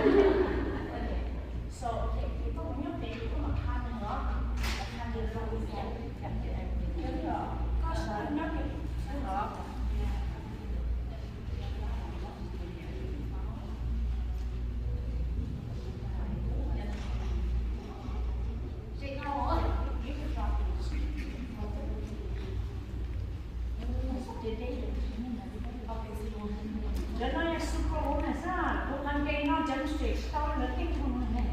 So, okay, people when you're big, people are coming up, and you're going to get everything. Có sợ nó bị ngọt. Đứa nói là sucro này sao? Cô ăn cây nó chân straight, tao nó kinh không này.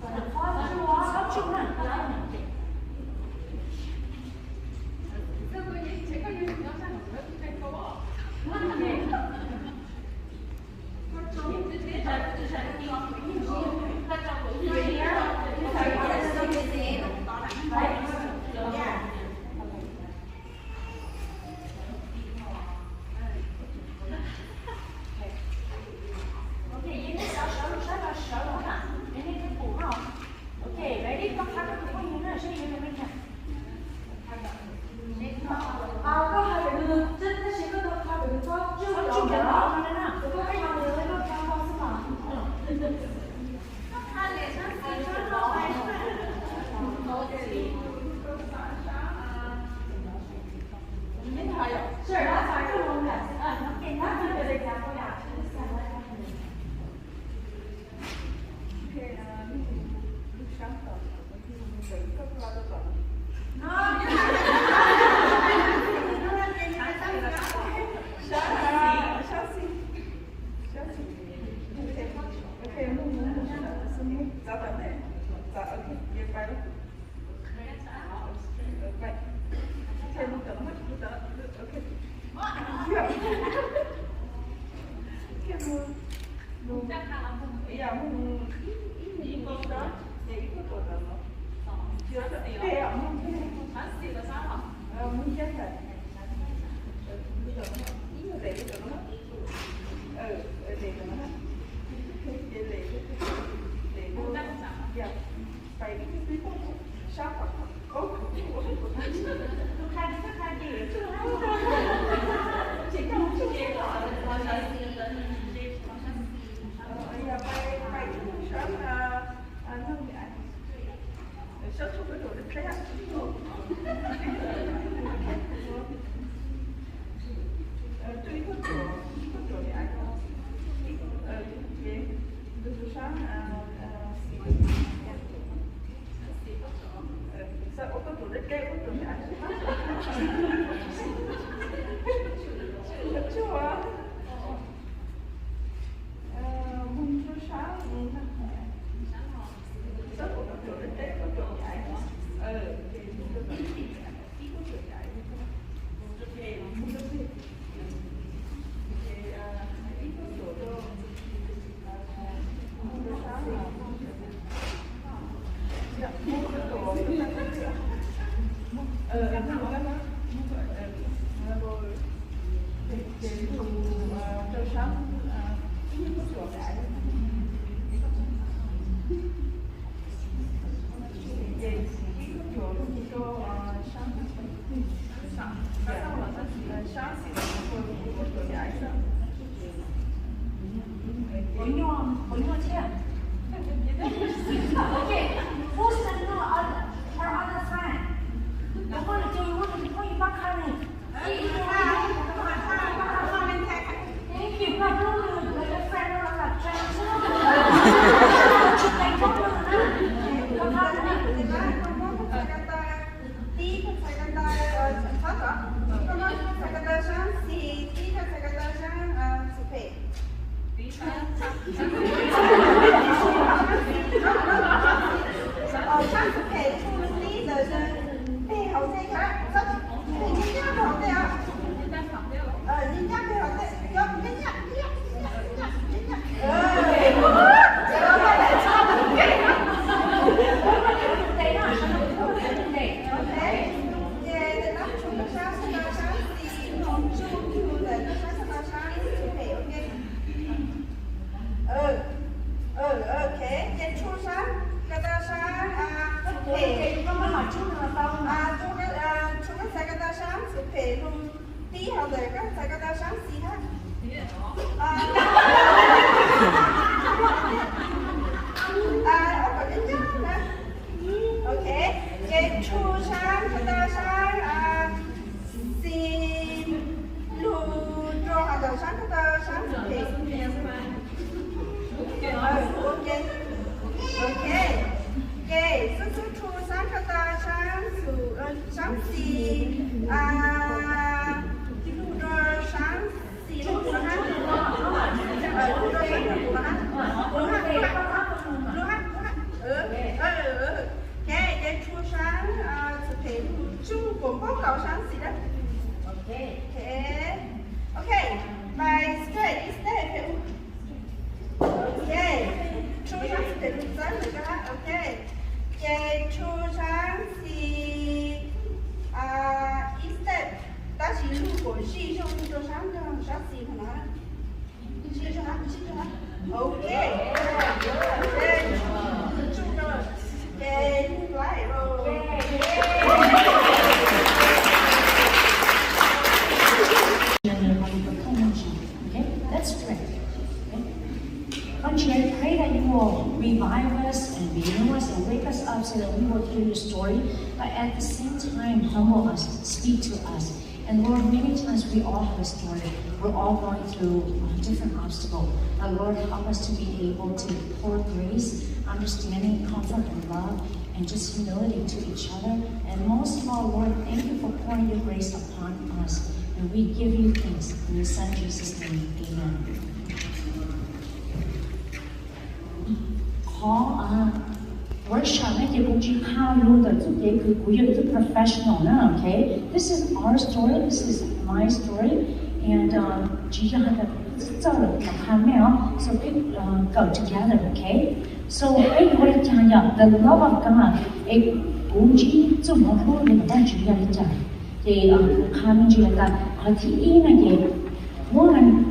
Còn được khó lắm quá, sắp chung này. Em không có đó. 好的，刚才个到上西哈。我搞真正的。OK， 给出上个到上西路做好的上个到上西。OK，叔叔出上个到上西路做上西路做哈，路做上个路哈，路哈。OK， để出上是陪中国报告上是的。OK，by straight is there。OK， 出上是陪路上那个哈。OK， để出上是is there， 但是如果是上路做上的上是可能，是上哈，是上哈。OK， 出个。Okay, let's pray. Okay? Country, I pray that you will revive us and renew us and wake us up so that we will hear your story, but at the same time humble us, speak to us. And Lord, many times we all have a story. We're all going through different obstacles. But Lord, help us to be able to pour grace, understanding, comfort, and love, and just humility to each other. And most of all, Lord, thank you for pouring your grace upon us. And we give you thanks in your Son Jesus' name. Amen. Workshop 呢，也不只靠录的，这也可不有这 professional 呢 ，OK？ This is our story. This is my story. And 只要它的照了看没有 ？So we go together, OK? So 我来讲呀 ，the love of God， 不只做我说的，但主要来讲，看明这个第一呢，我们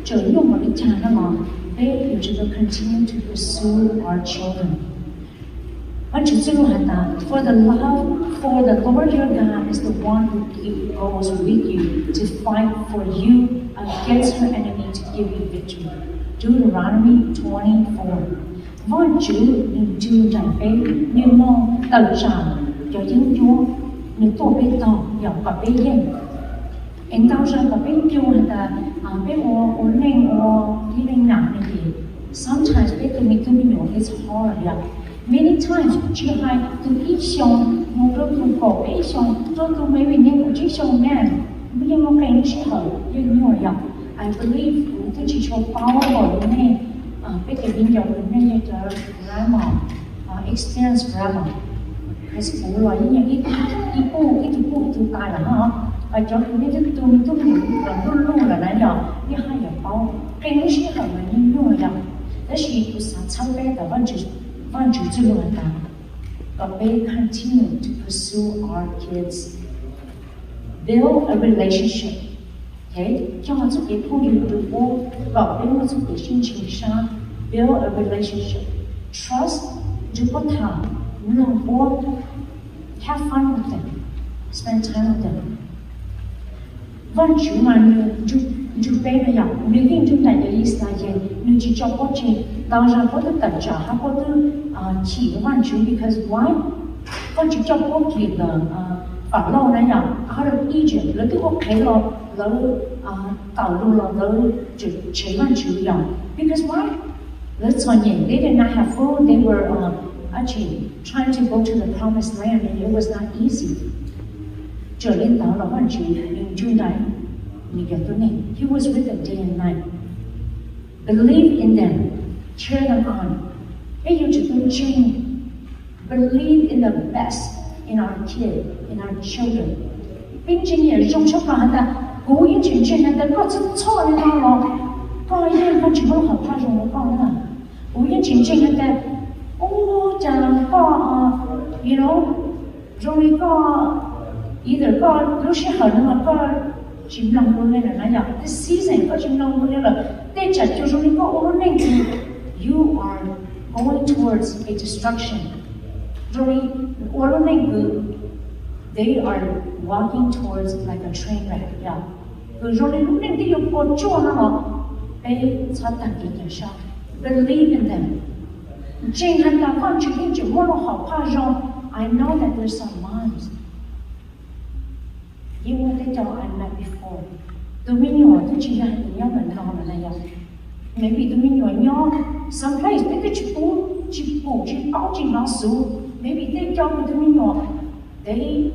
就用我的讲的嘛，有这个 continue to pursue our children。For the love for the Lord your God is the one who goes with you to fight for you against your enemy to give you victory. Deuteronomy 24. Vâng chữ nhưng chưa trải bế nhưng mong tàu tràn cho dân chúa nhưng tổ bế tỏ dọc và bế dân. Anh tao ra và bế chúa là bế ô nênh ô đi nênh nặng này thì sometimes bế tụi mình it's hard. Many times, chỉ hay từ ít xong, một đôi từ cổ ít xong, rồi từ mấy bệnh nhân của chỉ xong nè, bây giờ một cái nó chỉ thở, nhưng nhiều rồi. I believe tôi chỉ cho power rồi nè, bây giờ bệnh nhân rồi nè cho grandma, experience grandma, cái sự bố rồi như cái thứ tài là ha, và cho tôi biết tôi hiểu là luôn là nãy giờ, như hai giờ power, cái nó chỉ thở mà như nhiều rồi. Đó là tôi sáng sau bé đã vẫn chỉ but we continue to pursue our kids. Build a relationship. Okay? Build a relationship. Trust. Have fun with them. Spend time with them. Chúng bé này ạ, nếu như chúng ta để ý là nếu chỉ cho có chuyện,当然có thể tận trả hay có thể chỉ hoàn chú because why? Có chỉ cho có chuyện là phản lâu này ạ, hay là ý chuyện là tôi có thấy là tạo luôn là chỉ hoàn chú ạ, because why? Let's say they did not have food, they were actually trying to go to the promised land and it was not easy. Trở lên đó là hoàn chú nhưng chúng ta he was with them day and night. Believe in them. Cheer them on. Believe in the best in our kid, in our children. Bên trên nhà trong số cả ta cố yên chuyển chuyển ta có rất错的道了。có一点他只会好怕什么讲呢？cố yên chuyển chuyển ta chẳng có you know rồi có either có lúc sẽ hở nhưng mà có chim lòng luôn này là nói nhở this season có chim lòng luôn này là tết chặt cho chúng có ổn định you are going towards a destruction rồi ổn định they are walking towards like a train wreck yeah rồi lúc này đi học cô cho nó bé sao tặng cái sao believe in them chính hắn ta con chỉ muốn nó học qua rồi I know that there's some moms you want to tell I met before tụi mình nhỏ tôi chỉ là nhau mình lo là này maybe tụi mình nhỏ someplace maybe chỉ bảo chỉ nói số maybe they cho tụi mình nhỏ they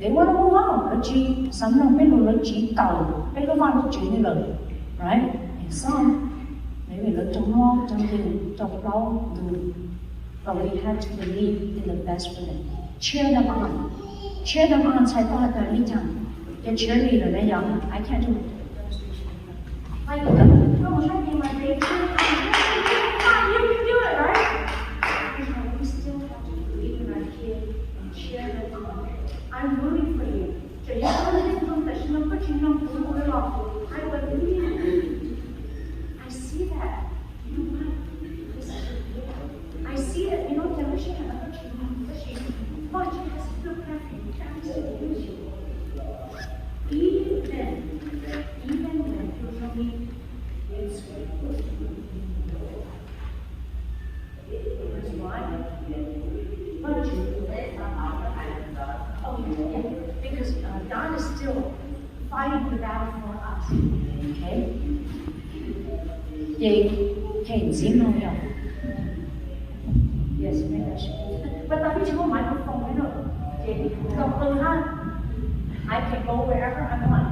want to move on là chỉ some nó biết là chỉ cầu biết nó vào chuyện như lời right and some maybe là trong nó trong đó but we have to believe in the best for them cheer them on sai ta ta lý chẳng cái cheerleader đấy giống I can't do it like come on in my day you can do it right we still have to believe in our kid and cheer them on I'm rooting for you cho nên tôi lên không tại sao có chuyện nào cũng có lọt I believe I see that you know what I see that you know that she has a chuyện nào but she has to feel perfect even when you're me it's why but you oh yeah because God is still fighting the battle for us okay okay Zim không nhỉ yes maybe I should but tại vì chỉ có microphone mới được cộng từ ha I can go wherever I want.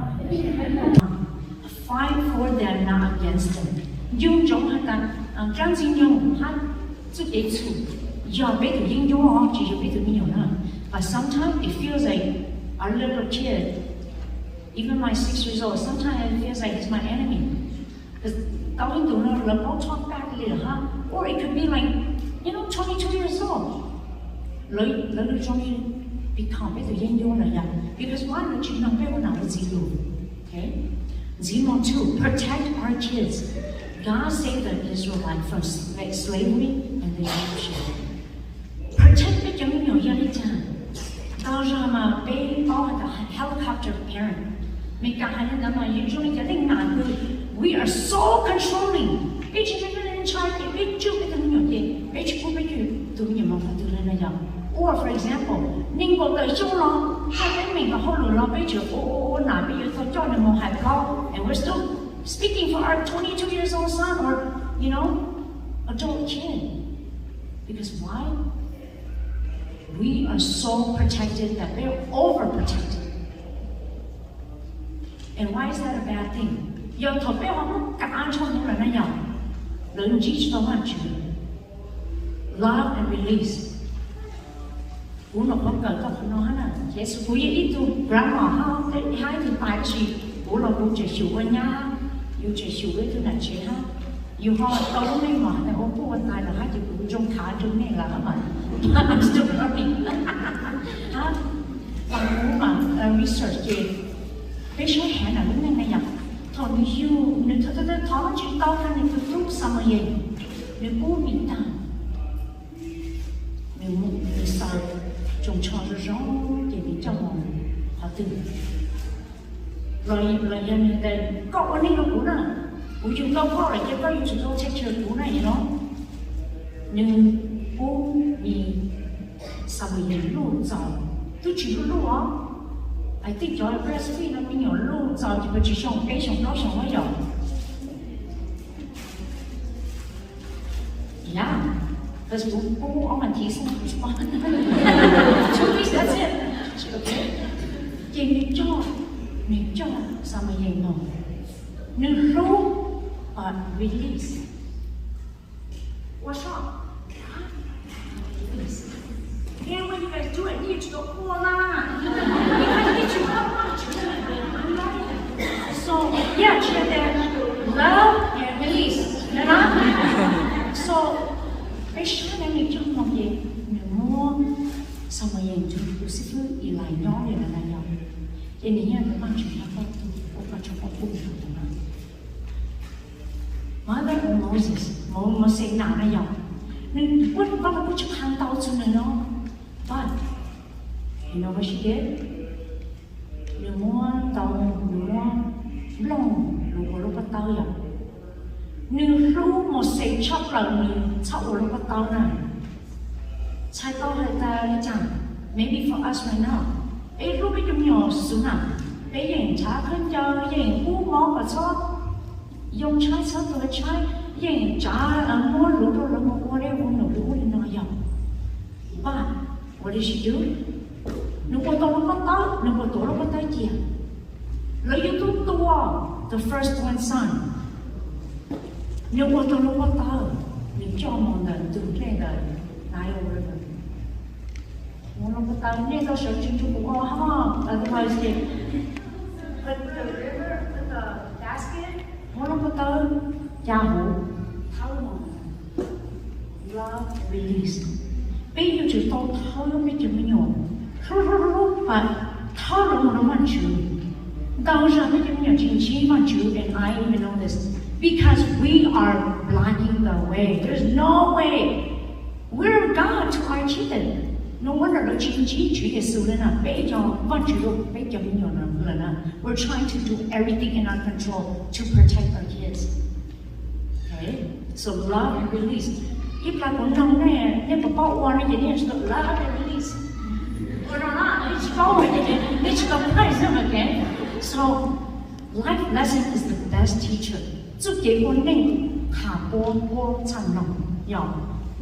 Fight for them, not against them. Dung giống hay ta, trang sinh dung hay chút ít chút. Giờ biết được dung dung họ chỉ biết được nhiều hơn. But sometimes it feels like our little kid, even my 6 years old, sometimes it feels like he's my enemy. Because tao hình dung nó là nó talk back little, huh? Or it could be like, 22 years old. Lấy trong như become biết được dân vô là vậy. Because why would you know where now is zero? Okay? Zero 2, protect our kids. God saved the Israelites from slavery and the Egyptian. Protect the young people, young time. Tao ra mà bé bao hạt helicopter parent. Mình cả hai nhân mà usually cái linh nạn người. We are so controlling. Bé chỉ biết lên trai thì bé chưa biết cái nhiều gì. Bé chỉ biết tụi mình mà phải tự lên là vậy. Or for example, ninh bộ đời chung lo, hai bên mình có hỗ lửa lo bây giờ nãy bây giờ tôi cho nên một hạt lo, and we're still speaking for our 22 years old son or adult kid. Because why? We are so protected that we're overprotected. And why is that a bad thing? Giờ thôi bé không có cảm cho những lần này nhở, lớn chỉ cho bạn chữ, love and release. Uno không cần có nó hết à, thế sự vui ít tu, grandma ha, hai thì phải gì, uno cũng chỉ chịu với nhau, yêu chỉ chịu với thứ này chỉ ha, yêu họ tao lúc này mà,แต่ông phụ tài là hai thì cũng trong khá trong này là các bạn, I'm still learning, ha, bằng cũng mà research gì, cái số hẹn là lúc này nhập, thôi yêu, nếu thôi chỉ tao cái này tôi lúc sao mà vậy, nếu cũng bị ta, nếu sao chúng cho rõ thì bị trong lòng họ tin rồi dân đây có anh ấy cũng nè cũng chúng tôi có lại có chúng tôi check chơi cũng này nó nhưng cũng vì sao mà nhìn luôn giàu tôi chỉ luôn á I think cho breastfeed nó mới nhiều luôn giàu chỉ xong cái xong nó giàu yeah. Because we all want to respond. 2 weeks, that's it. Okay. Vậy mình cho sao mà vậy nó? Nên lúc release. What's wrong? Release. And when you guys do it, you need to go, oh, nah. Because you need to come on. So, yeah, check that. Love and release. So, cái sáng này mình trong lòng gì mình mua xong rồi nhìn chúng tôi sẽ cứ ý lại nhỏ để là nhỏ cho nên nha các bạn chúng ta có cho con bụng của nó Mother of Moses Moses nào này nhỏ nên what có chụp hàng tàu cho nó but you know what she did? Đừng mua tàu đừng mua tao ya nương ru một sợi chóc là nương chóc ở lúc tao này sai tao hay ta đi chẳng maybe for us right now ấy lúc bây giờ nhỏ xuống nào bây giờ trả khăn cho bây giờ cú mó và sót dùng trái sót rồi trái bây giờ trả mua lúa rồi là một qua đây uống nửa lúa đi nói dòng but what did she do nung có tao nó có tao nung có tổ nó có tay chia lấy yếu tố tua the first one son nung có tao nó có tao nung cho một lần từ đây là nãy over rồi nung nó có tao nên tao sợ chúng chúng cũng có ha otherwise they but the river the basket nung nó có tao cha hủ tháo một love release bây giờ chúng tôi tháo nó bây giờ mới nhổn và tháo nó nó mang chữ đau ra bây giờ mình chính chính mang chữ and I even know this because we are blocking the way there's no way we're God to our children no wonder nó chính chính chữ để xử lên là bây giờ mang chữ rồi bây giờ mình nhổn là na we're trying to do everything in our control to protect our kids okay so love and release if like con nông này nếu mà bao quan này thì nó love and release it's going, it's going, okay? So, life lesson is the best teacher. So, cái con nên thả bố chăn lòng,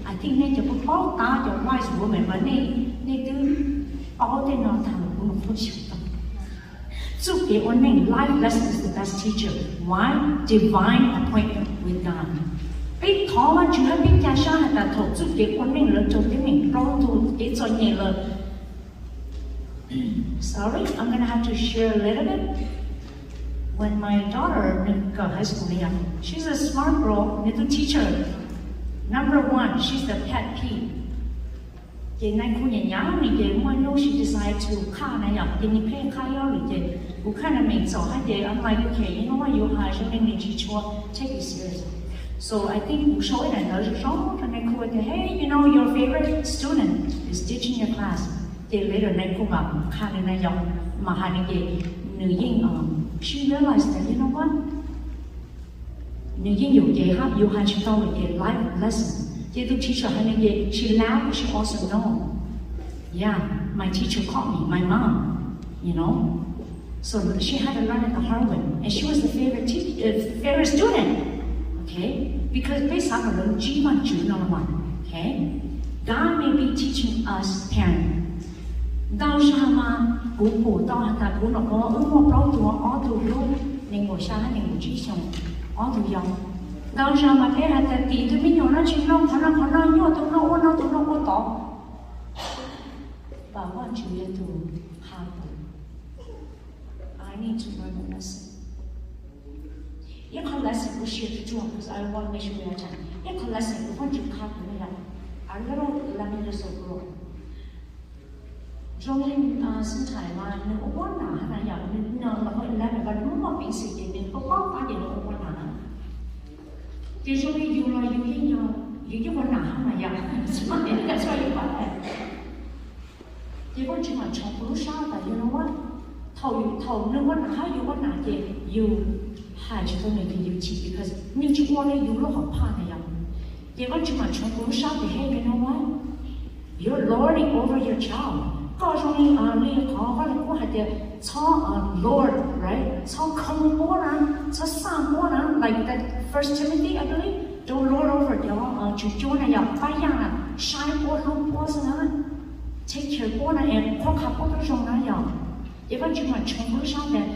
I think nên cho bố ta cho wise woman mà nên từ bao tên nó thằng cũng không chịu đâu. So, cái con nên life lesson is the best teacher. Why? Divine appointment with God. Biết thọ mà chúng ta biết cha sa hay là thọ giúp cái con nên là cho cái mình rong tu cái cho nhẹ là sorry, I'm gonna have to share a little bit. When my daughter in high school, she's a smart girl, little teacher. Number one, she's the pet peeve. Cái này cô nhận nhớ này cái mỗi lúc she decide to khá này ạ, cái này phải khá yếu này cái, cô khá là mình sợ hay cái, I'm like okay, you know what, you hire cho nên mình chỉ cho take it serious. So I think cô show này nó rất rõ, cho nên cô nói hey, you know your favorite student is teaching your class. Thì later này cô bảo khá là này giống mà hai này cái nữ sinh she realized that you know what nữ sinh dùng cái hát dùng hai chúng tôi cái life lesson cái tôi teacher hai này cái she laughed she also know yeah my teacher called me my mom you know so she had to learn it the hard way and she was the favorite student okay because based on her chỉ mà chữ nó mà okay God may be teaching us parents đau sao mà cụ to ta cụ nó có một bao tuổi ở tuổi luôn nên ngồi xa nên ngồi chỉ xong ở tuổi dòng đau sao mà cái hạt ta tì tôi biết nhỏ nó chỉ nó khả năng nhỏ tụi nó có to và quan chủ yếu tụi hà I need to learn a lesson cái con lesson của share to you because I want to make sure we are done cái con lesson của quan chủ khác của mình là a little 11 years old trong những sinh thái mà nó có quan nào hay là giờ nó là hơi làm và đúng mà bị sự kiện nên có quá gì nó có quan nào thì trong cái dù là dù cái quan nào mà giờ mà để cái xoay như vậy thì con chỉ mà trong lúc sau tại vì nó quá thầu nó quan nào hay dù quan nào thì dù hai chúng tôi nên thì dù chỉ because nhưng chỉ quan này dù nó học pa này giờ thì con chỉ mà trong lúc sau thì hey you know what you're lording over your child có trong này họ có những cái hạt cho Lord, right? Cho không bố năng, cho sang bố năng, like that First Timothy, I believe, don't lord over cho chủ này là phải rằng là sai bố không bố gì nữa, take care bố này em khó khăn bố tôi trong này rồi, vậy vẫn chỉ mà trong bữa sau này,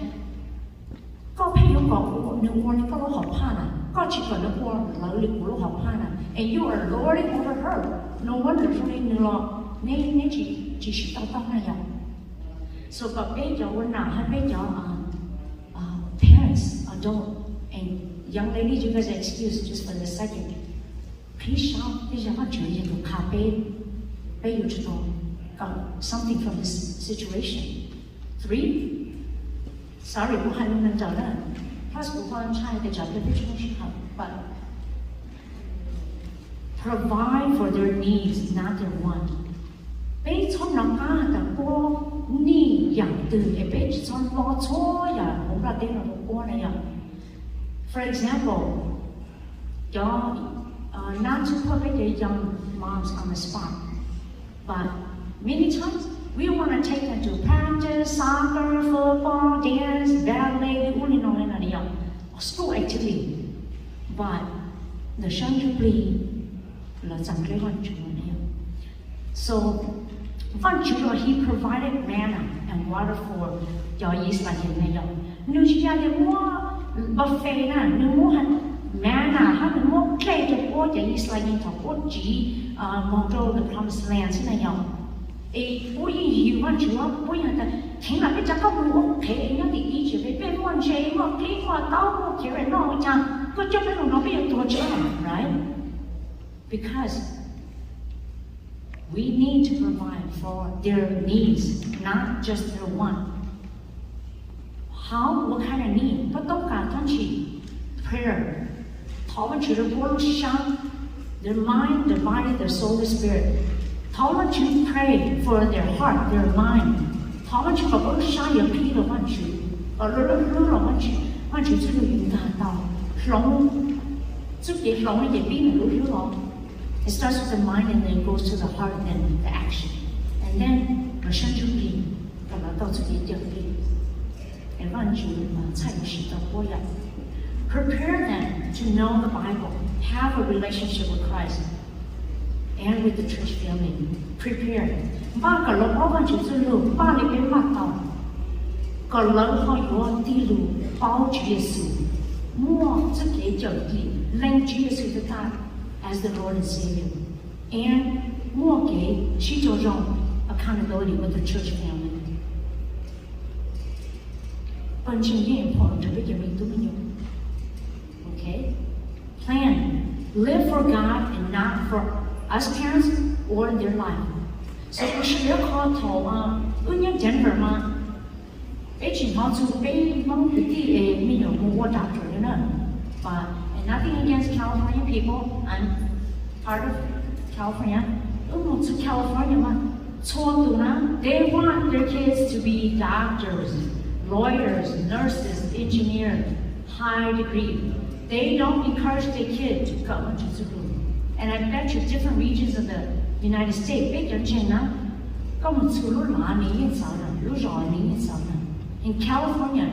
có phải yêu cầu nếu quan này có lúc học ha nè, có chỉ cần lúc quan là lịch của lúc học ha nè, and you are lording over her, no wonder trong này nữa nên chỉ tao này rồi. So but bây giờ when nào hay bây giờ parents, adult and young ladies, you guys are excused just for a second. Please shout. Bây giờ có chuyện gì tụi khá bây giờ chúng tôi got something from this situation. 3. Sorry, bố hai lần trở lại. Plus bố con trai để trả lời cho chúng học, but provide for their needs, not their want. Bây giờ nó cả là cô ni dạng từ để bây giờ lo cho ya cũng là tên là cô này ya For example, not to put the young moms on the spot, but many times we want to take them to practice, soccer, football, dance, ballet, school activity. But the Shanti so he provided manna and water for your yeast like in buffet manna, how the more clay to what the yeast like in the promised land. A boy, you want to up, boy, and the king of the Jacob, okay, and the Egypt, a bit one shame or clean for a dog, here and no time. Good job, it'll not be a torture, right? Because we need to provide for their needs, not just their want. How? What kind of need? But don't got prayer. Their mind, their body, their soul, their spirit. How much you pray for their heart, their mind. How much you go shy your Peter want you, or want you to do you It starts with the mind and then goes to the heart and then the action. And then prepare them to know the Bible, have a relationship with Christ. And with the church family, prepare. As the Lord and Savior. And accountability with the church family. Okay? Plan. Live for God and not for us parents or their life. So we should look how to Denver but and nothing against California people. I'm part of California. To California, they want their kids to be doctors, lawyers, nurses, engineers, high degree. They don't encourage their kid to go into school. And I bet you different regions of the United States, in California,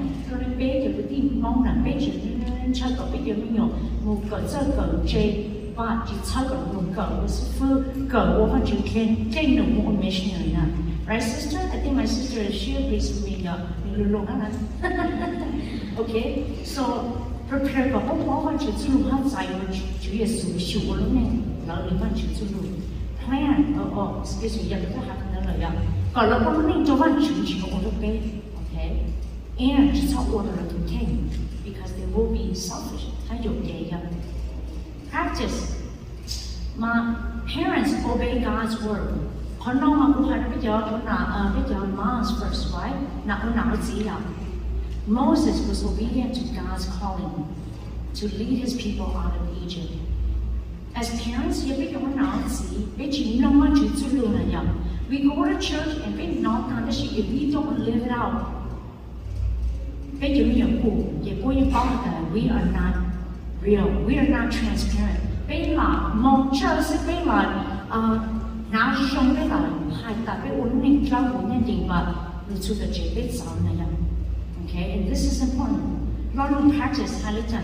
right, sister? I think my sister is here. Please with me. Okay, so prepare for plan. Excuse me. Okay, and just order to contain because they will be selfish. Practice. My parents obey God's word. Moms first, right? Moses was obedient to God's calling to lead his people out of Egypt. As parents, we go to church and we don't live it out. We are not real. We are not transparent. Okay, and this is important. Learn practice,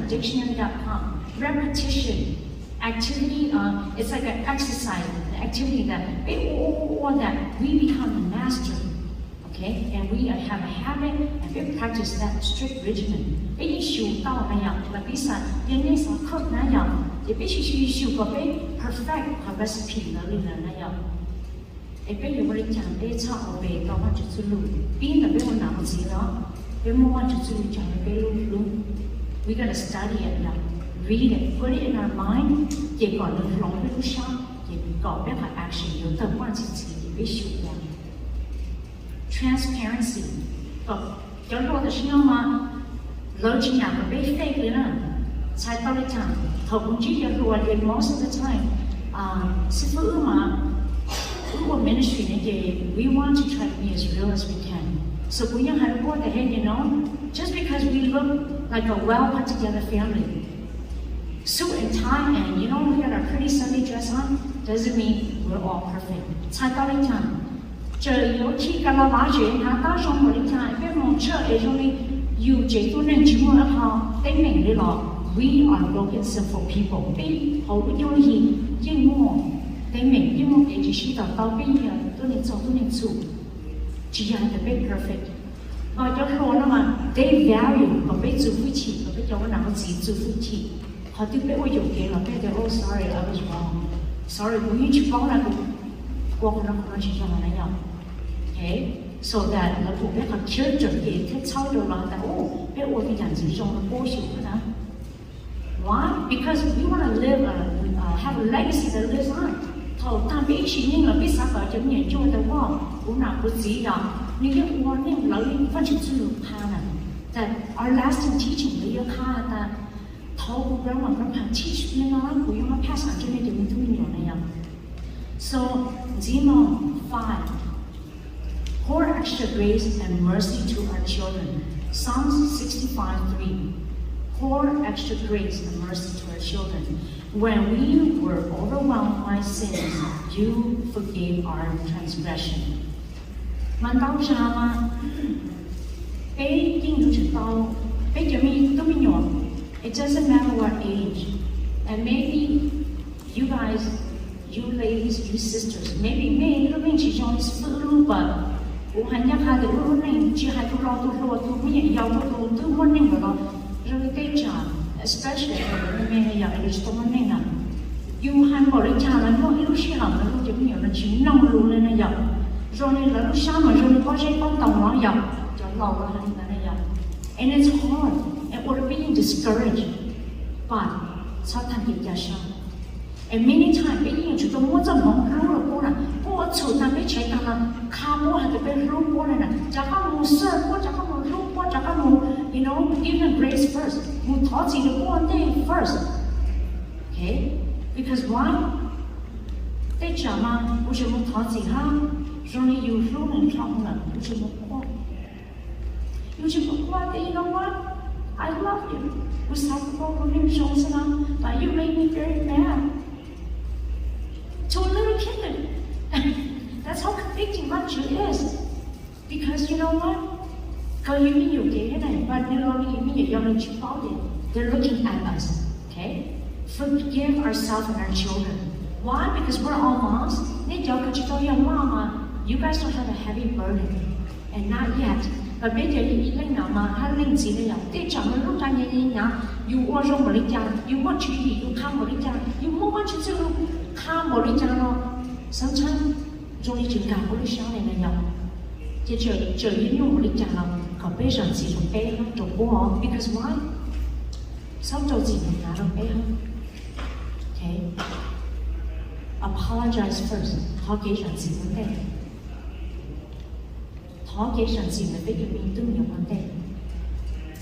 dictionary.com. Repetition, activity, it's like an exercise, an activity that we become the master. Okay, and we have a habit and we practice that strict regimen. Perfect a recipe. We gotta study it now, read it, put it in our mind. Transparency. Most of the time, ministry, we want to try to be as real as we can. So we have to go ahead, just because we look like a well put together family. Suit and tie, and you know, we got our pretty Sunday dress on, doesn't mean we're all perfect. We are broken, sinful people. Chỉ là the big perfect. Cho khổ nó mà they value và biết chịu vui chi và biết cho nó nào chỉ chịu vui chi. Họ tiếp bé ôi dùng tiền là bé oh sorry I was wrong. Sorry, cũng như chịu bao là cũng qua con nó chỉ cho nó này nhau. Okay, so that nó cũng biết họ chưa chuẩn bị thế sau đó là ta bé ôi cái dạng gì trong nó bố chịu nữa. Why? Because we want to live have a legacy that lives on. Thầu ta biết chỉ nhưng là biết sao phải chấm nhận cho ta qua cũng nào có gì đó nhưng cái quan niệm lợi phát triển sự tha là that our lasting teaching là yêu tha ta thầu cũng rằng mà nó teach nên nó cũng yêu nó pass on cho nên mình thu nhiều này ạ. So Zemo 5 pour extra grace and mercy to our children. Psalms 65:3. Pour extra grace and mercy to our children. When we were overwhelmed by sins, you forgave our transgression. Mà đau sao mà bé kinh được chữ đau bé cho mình tôi nhỏ. It doesn't matter what age, and maybe you guys, you ladies, you sisters, maybe me lúc mình chỉ cho sự lưu bận, cũng hành nhắc hai cái lúc này chỉ hai tôi lo tôi mới nhận giàu tôi muốn nên rồi đó rồi cái trả especially when we are young, it's too many now. You have got a challenge, no, you should have a little bit of a chin, no rule in a young. Johnny Little Summer, Johnny Project on the young, John Laura in a young. And it's hard, and we're being discouraged. But sometimes it does show. And many times, being into the most of them, what to them, they check on Cabo had the best room born in a Jacamo, sir, what Jacamo, what Jacamo, you know, give them grace first. Who taught you to go on day first? Okay? Because why? They chama, which you taught you how? Johnny, you flew in trouble, which you walk. You should walk, you know what? I love you. We talked about running shows and but you made me very mad. To a little kid. That's how convicting much it is. Because you know what? Because you mean you're gay, but you know you mean you're young and they're looking at us. Okay? Forgive ourselves and our children. Why? Because we're all moms. Mama, you guys don't have a heavy burden. And not yet. But bây giờ thì linh nào mà hai linh gì đây là để chẳng nó lúc ta như nhá, you order một linh trang, you want to eat, you come một linh trang, you want to do come một linh trang nó, sometimes trong những chuyện cả của linh sáng này là nhau, thì chờ những nhung một linh trang nào, còn bây giờ chỉ dùng bé nó trộn bố, because why? Sao trộn gì mình làm bé hơn? Okay, apologize first, họ kể rằng gì vấn đề.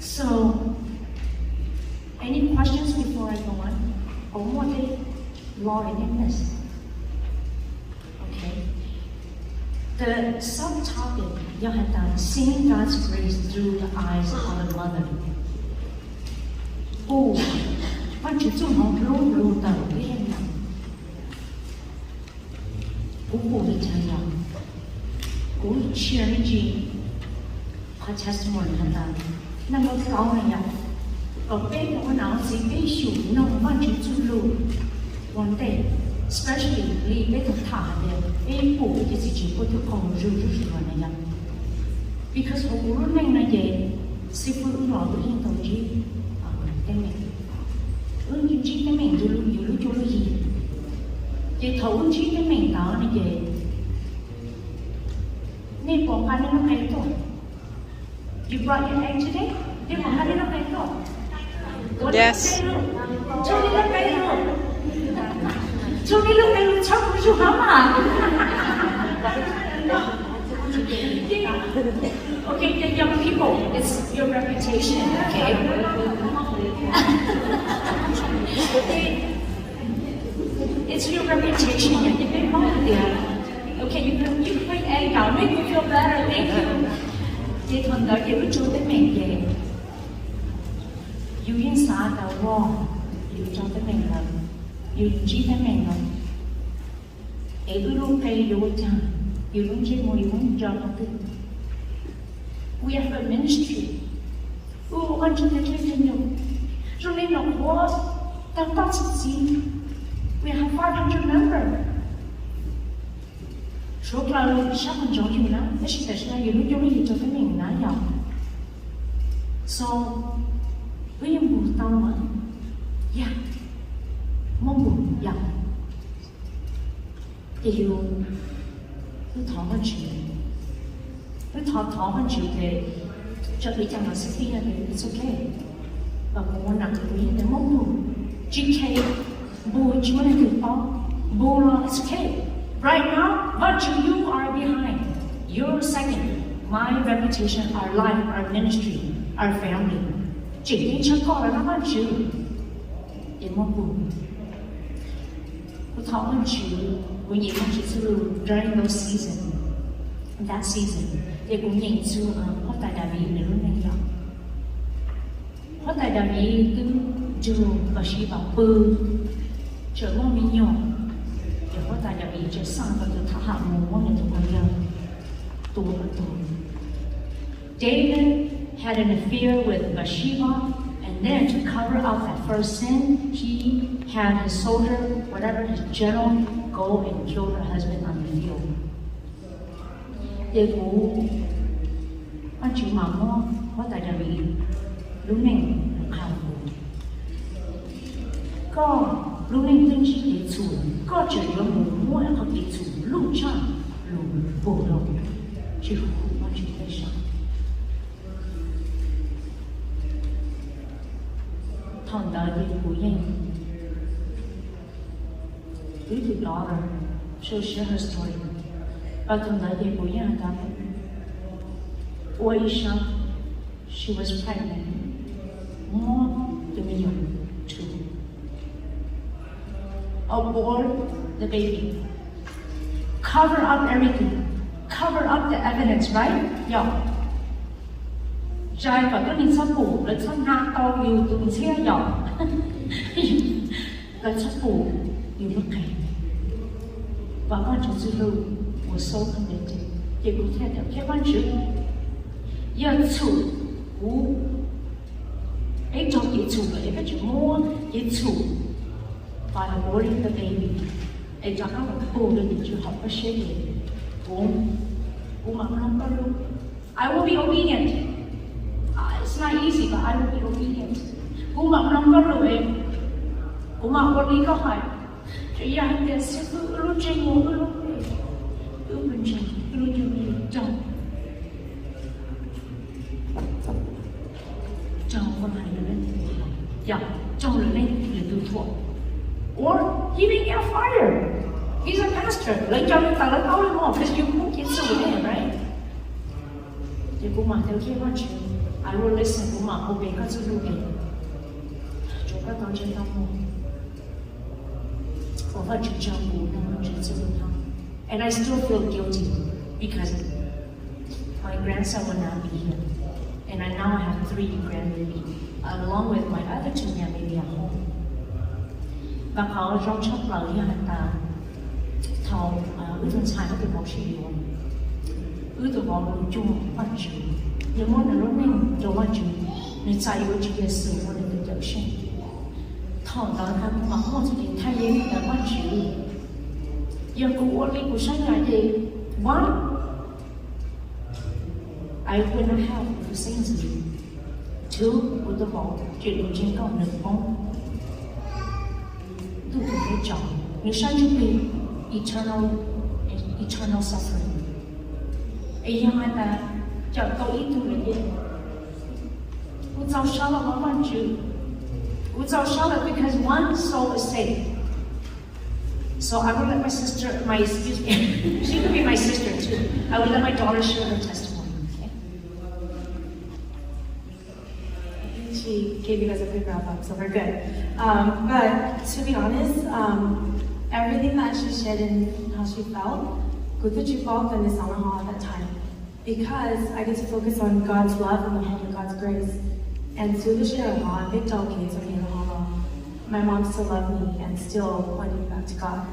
So, any questions before I go on? Or what they law in this? Okay. The subtopic you had done, seeing God's grace through the eyes of a mother. Oh, but you don't know the we share her testimony of that. Number four, but baby, when I was in issue, no one to do one day, especially leave little time there, a book is a put to come to because of running a day, simple law in the G. When you cheat them in, you look your heat. They told cheat them in down again. You brought your egg today? Yes. Okay, the young people, it's your reputation, okay? It's your reputation, you've been on there. Okay, you can bring egg out, make me feel better, thank you. They can go give it to the main game. yêu yên xã đạo rò yêu cho tới mình là yêu chỉ tới mình là ấy luôn cây yêu cha yêu luôn chỉ muốn cho nó tự we have a ministry anh chúng ta chơi nhiều cho nên nó có tăng tăng gì we have 500 members số là sắp mình chọn nhiều lắm thế thì tại sao yêu luôn cho tới mình nói nhau so với những buổi tao mà mong muốn thì yêu cứ thọ hơn chịu cứ thọ hơn chịu thì cho thấy rằng là sẽ thì it's okay và muốn nặng thì cũng như mong muốn GK bố chú này từ bao bố là it's okay right now but you are behind you're second my reputation our life our ministry our family chỉ nên cho con là nó hơn chịu để mong muốn cứ thọ hơn chịu when you want to during those season, that season, they cũng nhìn chú hót tại đà bì nếu nên gặp. Hót tại đà bì cứ chú và sĩ bảo bư trở mong mình nhỏ, để hót tại đà bì trở sang và từ thả hạ mù mong là tụi con nhau, tụi và tụi. David had an affair with Bathsheba, and then to cover up that first sin, he had his soldier, whatever his general, go and kill her husband on the field. Để bố anh chịu mà mua có tại đà bị lúc này hào bố có lúc này tinh chỉ để chủ có chỉ có mua ăn có để chủ lúc chăng lúc bố đâu chỉ phụ anh chịu phải sao thằng đó để bố nhanh with the daughter, she'll share her story. But Oisha, she was pregnant. More than me, too. Abort the baby. Cover up everything. Cover up the evidence, right? Yeah. Trai và các linh sắp phủ là sắp hạ tao yêu tụi xe nhỏ. Là sắp phủ yêu mất cảnh. Và con chủ dư lưu was so convicted. They could tell them, "Cái con chữ, giờ chủ, cú, ấy cho cái chủ là cái chữ mua cái chủ, by aborting the baby, ấy cho các bạn cô được cái chữ học cái gì, cú mà không có luôn. I will be obedient. It's not easy, but I will be obedient. Cú mà không có luôn em, cú mà có lý có hỏi, chỉ là cái sự luôn trên ngủ luôn. Bình thường, luôn như chồng con này lên dạ chồng lên là tự thuộc or he may get fired he's a pastor lấy cho người ta lấy áo lên mỏ because you won't get so with him right thì cũng mà theo kia quan chuyện I will listen cũng mà obey các sự lưu ý chúng ta toàn trên tâm môn có vật chủ trong bố nó trên sự lưu ý and I still feel guilty because my grandson will not be here. And I now have 3 grandbabies, along with my other 2 grandbabies at home. Và họ trong chốc lời hả ta thầu ước thân sai có được một sự điều ước tụi họ luôn chung quan trọng nhưng món là lúc này đồ quan trọng nên sai yếu chỉ là sự của những cái chuyện thầu đó là mà không có thể thay thế là quan trọng giờ của lý của sáng ngày thì one I will not have the same thing. 2 của tôi bỏ chuyện điều trên con được không tôi phải cái chọn nếu sáng chúng bị eternal suffering ấy hai ta chọn câu ý tôi là gì cũng giàu sao là có quan trọng cũng giàu sao là because one soul is saved. So I will let my sister, she could be my sister too. I will let my daughter share her testimony. Okay? She gave you guys a good wrap up, so we're good. But to be honest, everything that she shared and how she felt, good that you felt in this at that time. Because I get to focus on God's love and the hand of God's grace. And to the share of big dog kids or my mom still loved me and still pointed me back to God.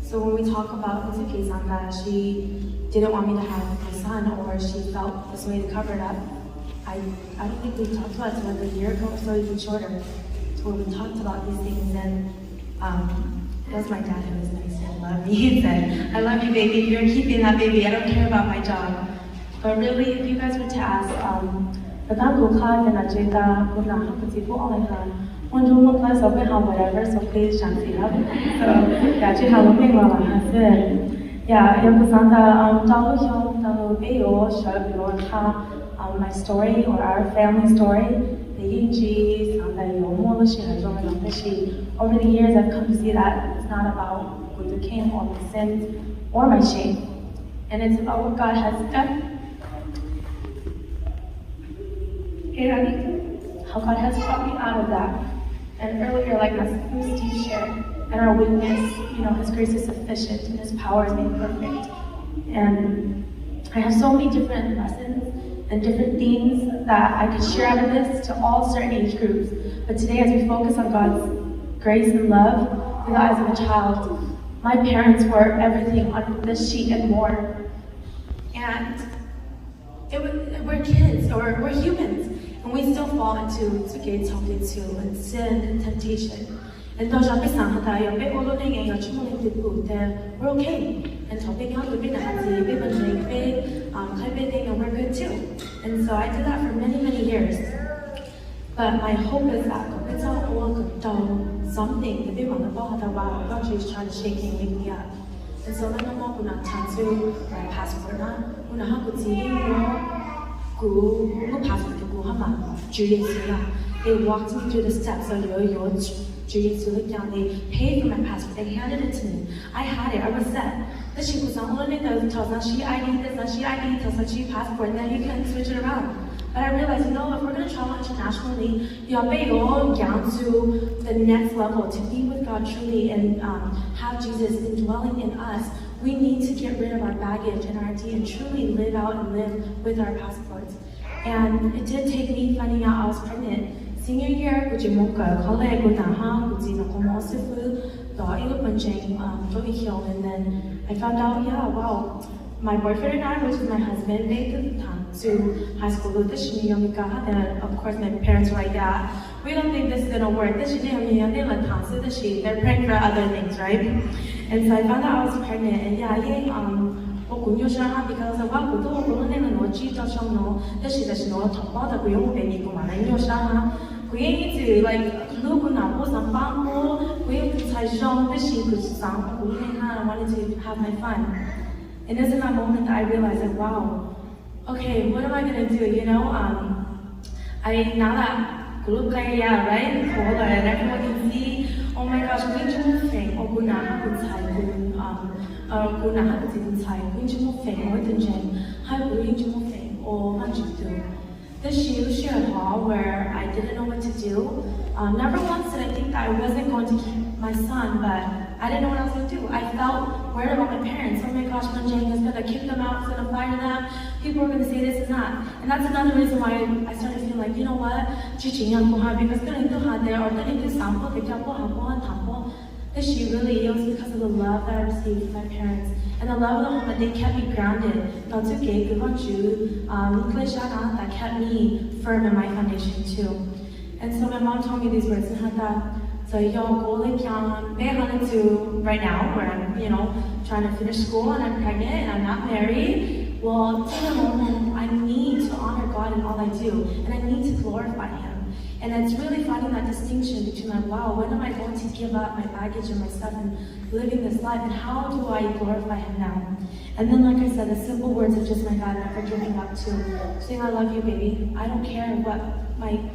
So when we talk about the case on that, she didn't want me to have my son, or she felt this way to cover it up. I don't think we talked about it like a year ago or so, even shorter, where we talked about these things. And it was my dad who was nice and loved me. He said, "I love you, baby. You're keeping that baby. I don't care about my job." But really, if you guys were to ask, whatever, so please don't see up. So, yeah, you have a big one, I said. Yeah, it was on the my story or our family story. Over the years, I've come to see that it's not about what became or my sins or my shame, and it's about what God has done. How God has brought me out of that. And earlier, like my Steve shared, and our weakness, His grace is sufficient and His power is made perfect. And I have so many different lessons and different themes that I could share out of this to all certain age groups. But today, as we focus on God's grace and love through the eyes of a child, my parents were everything on this sheet and more. And we're kids, or we're humans. And we still fall into and sin and temptation. And those are we're okay. And we're good too. And so I did that for many, many years. But my hope is that something God is trying to shake me and wake me up. And so when I'm up my passport, they walked me through the steps of they paid for my passport, they handed it to me. I had it, I was set. She was only she ID this, she ID she passport, and then you can switch it around. But I realized, if we're going to travel internationally, down to the next level, to be with God truly and have Jesus indwelling in us, we need to get rid of our baggage and our ID and truly live out and live with our passports. And it did take me finding out I was pregnant. Senior year, and then I found out, wow, my boyfriend and I, which is my husband, they took the time to high school. And of course, my parents were like, yeah, we don't think this is gonna work. They're praying for other things, right? And so I found out I was pregnant, and because I wanted to have my fun. And it's in that moment that I realized that, wow, okay, what am I gonna do? Now that right? And everyone can see, oh my gosh, where I didn't know what to do. Never once did I think that I wasn't going to keep my son, but I didn't know what I was going to do. I felt worried about my parents. Oh my gosh, Manjang is going to kick them out, is going to fire them. People are going to say this and that. And that's another reason why I started feeling like, you know what? Because she really, it was because of the love that I received from my parents. And the love of the home that they kept me grounded. That kept me firm in my foundation too. And so my mom told me these words, so right now, where I'm, trying to finish school and I'm pregnant and I'm not married. Well, in the moment, I need to honor God in all I do, and I need to glorify Him. And it's really finding that distinction between like, wow, when am I going to give up my baggage and my stuff and living this life, and how do I glorify Him now? And then, like I said, the simple words of just my God never giving up to saying, I love you, baby. I don't care what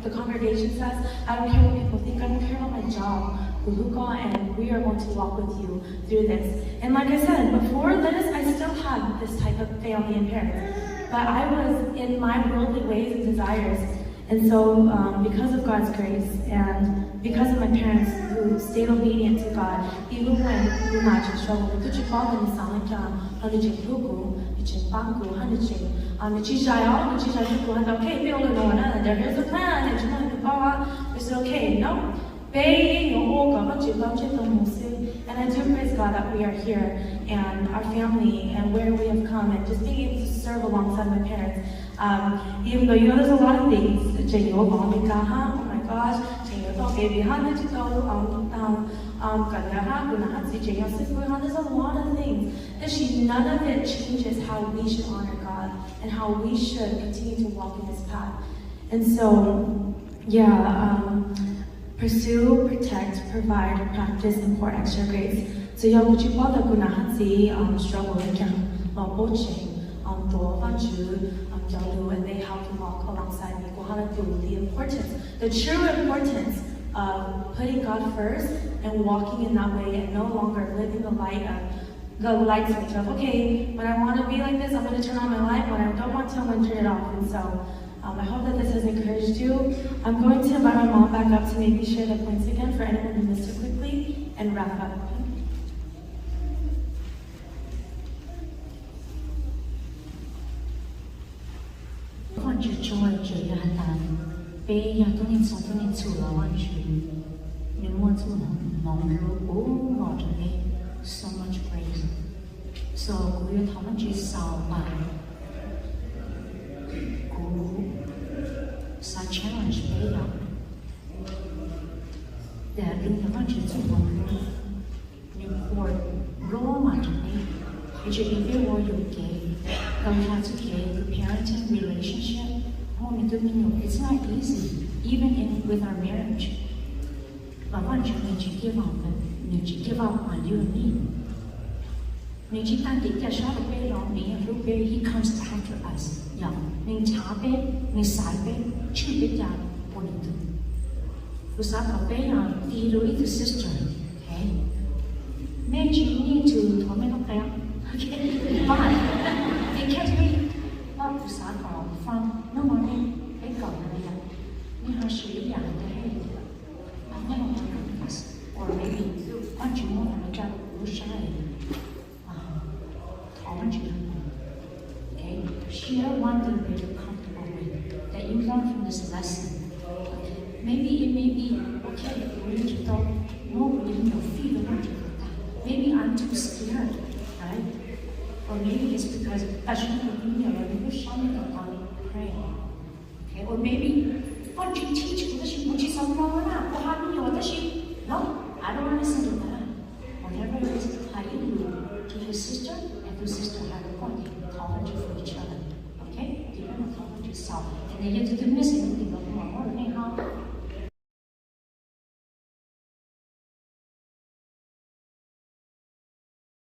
the congregation says. I don't care what people think. I don't care about my job. And we are going to walk with you through this. And like I said, before this, I still had this type of family and parents. But I was in my worldly ways and desires. And so, because of God's grace and because of my parents who stayed obedient to God, even when we're not just struggle, we could call them sound like there's a plan, is it okay? No. And I do praise God that we are here and our family and where we have come and just being able to serve alongside my parents. Even though there's a lot of things, oh my gosh, there's a lot of things that none of it changes how we should honor God and how we should continue to walk in this path. And so, pursue, protect, provide, practice, and pour extra grace. So would you bother struggle and they help to walk alongside me. The true importance of putting God first and walking in that way and no longer living the light switch of, okay, when I want to be like this, I'm going to turn on my light. When I don't want to, I'm going to turn it off. And so I hope that this has encouraged you. I'm going to invite my mom back up to maybe share the points again for anyone who missed it quickly and wrap up. So much praise. So we are talking to Salman. Sa challenge bây giờ để đừng có chỉ dùng một nhưng for raw mà chúng ta it should be very well okay. Don't have to get the parenting relationship. It's not easy, even with our marriage. Và quan trọng là chỉ give up, give up on you and me. Mình chỉ tan tịnh cái sao được bây mình lúc bây he comes after us. Mình trả bé, mình sai bé, chưa biết ra ổn định. Lúc sau bảo bé đi rồi to sister, okay? Maybe you need to tell me okay, okay? But it can't be. Not lúc sau bảo from no money, bé cậu này là nhưng họ xử lýอย่างđấy. I never want to do this, or maybe want you more than a job, you shy. Okay, share one thing that you're comfortable with, that you learned from this lesson. Okay. Maybe it may be, okay, we need to talk more within your feet around you like that. Maybe I'm too scared, right? Or maybe it's because I shouldn't have been there, or maybe shouldn't have gone pray. Okay, or maybe, why don't you teach me that you put something wrong now? Or how do you know that she? No, I don't want to listen to that. Whatever it is, how do you do to your sister? Your sister had a point, tolerance for each other. Okay? Give them a tolerance yourself. And then you have to miss anything, but more,